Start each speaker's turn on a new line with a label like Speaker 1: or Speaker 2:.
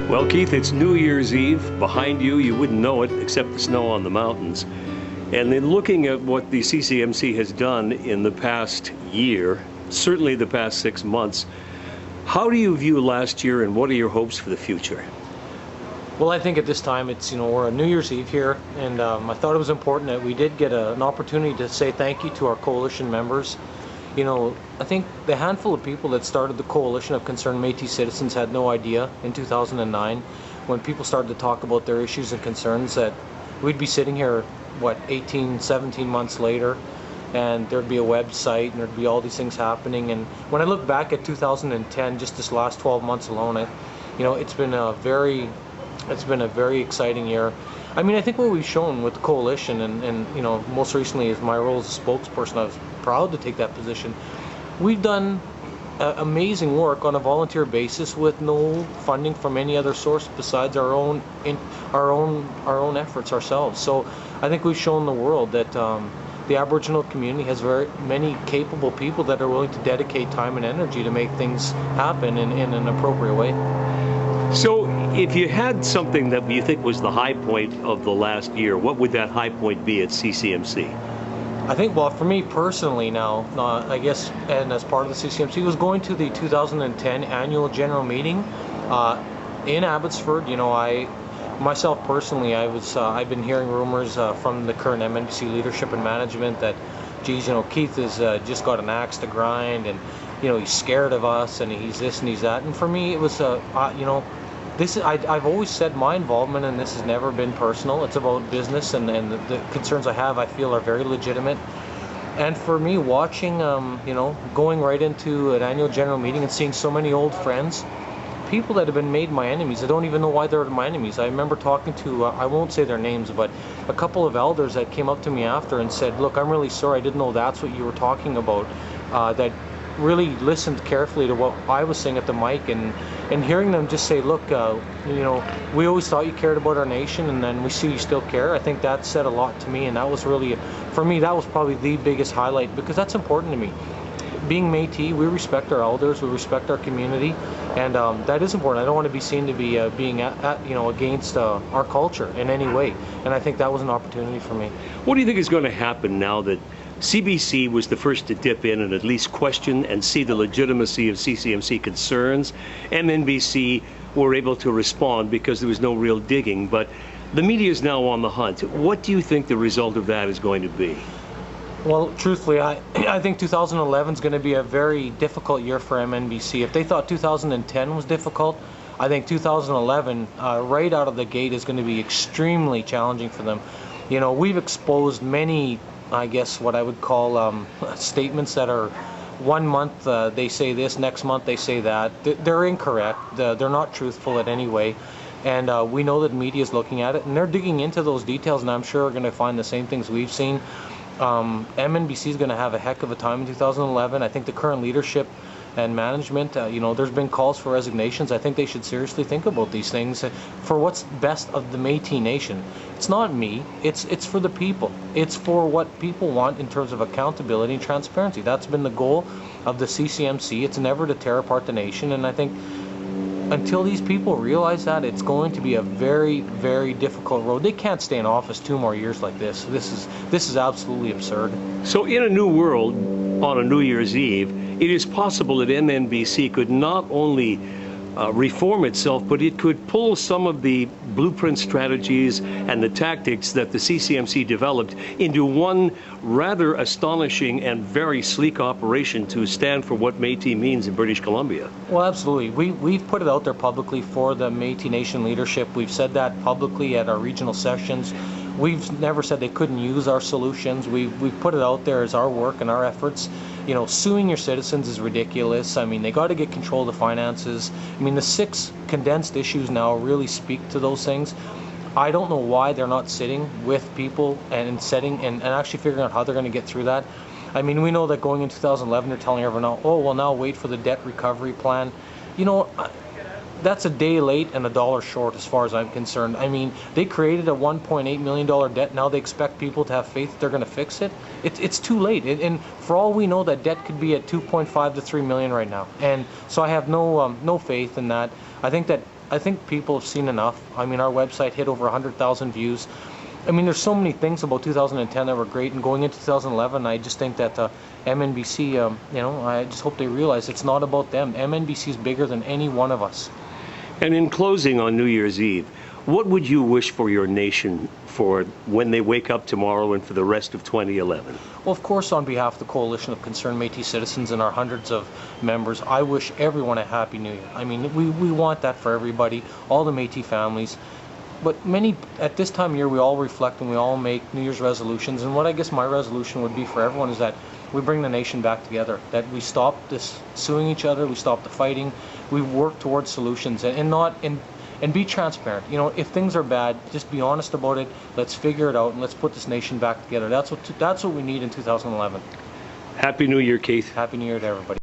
Speaker 1: Well, Keith, it's New Year's Eve. Behind you, you wouldn't know it except the snow on the mountains. And in looking at what the CCMC has done in the past year, certainly the past 6 months, how do you view last year and what are your hopes for the future?
Speaker 2: Well, I think at this time we're on New Year's Eve here, and I thought it was important that we did get an opportunity to say thank you to our coalition members. I think the handful of people that started the Coalition of Concerned Métis Citizens had no idea in 2009, when people started to talk about their issues and concerns, that we'd be sitting here, 18, 17 months later, and there'd be a website and there'd be all these things happening. And when I look back at 2010, just this last 12 months alone, it's been a very exciting year. I mean, I think what we've shown with the coalition, and most recently as my role as a spokesperson, I was proud to take that position. We've done amazing work on a volunteer basis with no funding from any other source besides our own efforts ourselves. So I think we've shown the world that the Aboriginal community has very many capable people that are willing to dedicate time and energy to make things happen in an appropriate way.
Speaker 1: So if you had something that you think was the high point of the last year, what would that high point be at CCMC?
Speaker 2: I think, well, for me personally now, I guess, and as part of the CCMC, was going to the 2010 annual general meeting in Abbotsford. Myself personally, I've been hearing rumors from the current MNBC leadership and management that, geez, Keith has just got an axe to grind, and he's scared of us, and he's this and he's that. And for me, it was I've always said my involvement in this has never been personal. It's about business, and the concerns I feel are very legitimate. And for me, watching, going right into an annual general meeting and seeing so many old friends, people that have been made my enemies, I don't even know why they're my enemies. I remember talking to, I won't say their names, but a couple of elders that came up to me after and said, look, I'm really sorry, I didn't know that's what you were talking about, that really listened carefully to what I was saying at the mic, and hearing them just say, look, we always thought you cared about our nation, and then we see you still care. I think that said a lot to me, and that was really, for me, that was probably the biggest highlight, because that's important to me. Being Métis, we respect our elders, we respect our community, and that is important. I don't want to be seen to be being against our culture in any way, and I think that was an opportunity for me.
Speaker 1: What do you think is going to happen now that CBC was the first to dip in and at least question and see the legitimacy of CCMC concerns? MNBC were able to respond because there was no real digging, but the media is now on the hunt. What do you think the result of that is going to be?
Speaker 2: Well, truthfully, I think 2011 is going to be a very difficult year for MNBC. If they thought 2010 was difficult, I think 2011, right out of the gate, is going to be extremely challenging for them. We've exposed many, I guess, what I would call statements that are 1 month they say this, next month they say that. They're incorrect. They're not truthful in any way. And we know that media is looking at it, and they're digging into those details, and I'm sure are going to find the same things we've seen. MNBC is going to have a heck of a time in 2011. I think the current leadership and management, there's been calls for resignations. I think they should seriously think about these things for what's best of the Métis Nation. It's not me. It's for the people. It's for what people want in terms of accountability and transparency. That's been the goal of the CCMC. It's never to tear apart the nation, and I think until these people realize that, it's going to be a very, very difficult road. They can't stay in office 2 more years like this. This is absolutely absurd.
Speaker 1: So in a new world, on a New Year's Eve, it is possible that MNBC could not only reform itself, but it could pull some of the blueprint strategies and the tactics that the CCMC developed into one rather astonishing and very sleek operation to stand for what Métis means in British Columbia.
Speaker 2: Well, absolutely. We've put it out there publicly for the Métis Nation leadership. We've said that publicly at our regional sessions. We've never said they couldn't use our solutions. We've put it out there as our work and our efforts. Suing your citizens is ridiculous. I mean, they got to get control of the finances. I mean, the 6 condensed issues now really speak to those things. I don't know why they're not sitting with people and setting and actually figuring out how they're going to get through that. I mean, we know that going in 2011, they're telling everyone, oh, well, now wait for the debt recovery plan. That's a day late and $1 short as far as I'm concerned. I mean, they created a $1.8 million debt. Now they expect people to have faith that they're going to fix it. It's too late. And for all we know, that debt could be at $2.5 to $3 million right now. And so I have no faith in that. I think that I think people have seen enough. I mean, our website hit over 100,000 views. I mean, there's so many things about 2010 that were great, and going into 2011, I just think that MNBC, I just hope they realize it's not about them. MNBC is bigger than any one of us.
Speaker 1: And in closing on New Year's Eve, what would you wish for your nation for when they wake up tomorrow and for the rest of 2011?
Speaker 2: Well, of course, on behalf of the Coalition of Concerned Métis Citizens and our hundreds of members, I wish everyone a Happy New Year. I mean, we want that for everybody, all the Métis families. But at this time of year, we all reflect and we all make New Year's resolutions. And what I guess my resolution would be for everyone is that we bring the nation back together, that we stop this suing each other, we stop the fighting, we work towards solutions and be transparent. You know, if things are bad, just be honest about it. Let's figure it out and let's put this nation back together. That's what we need in 2011.
Speaker 1: Happy New Year, Keith.
Speaker 2: Happy New Year to everybody.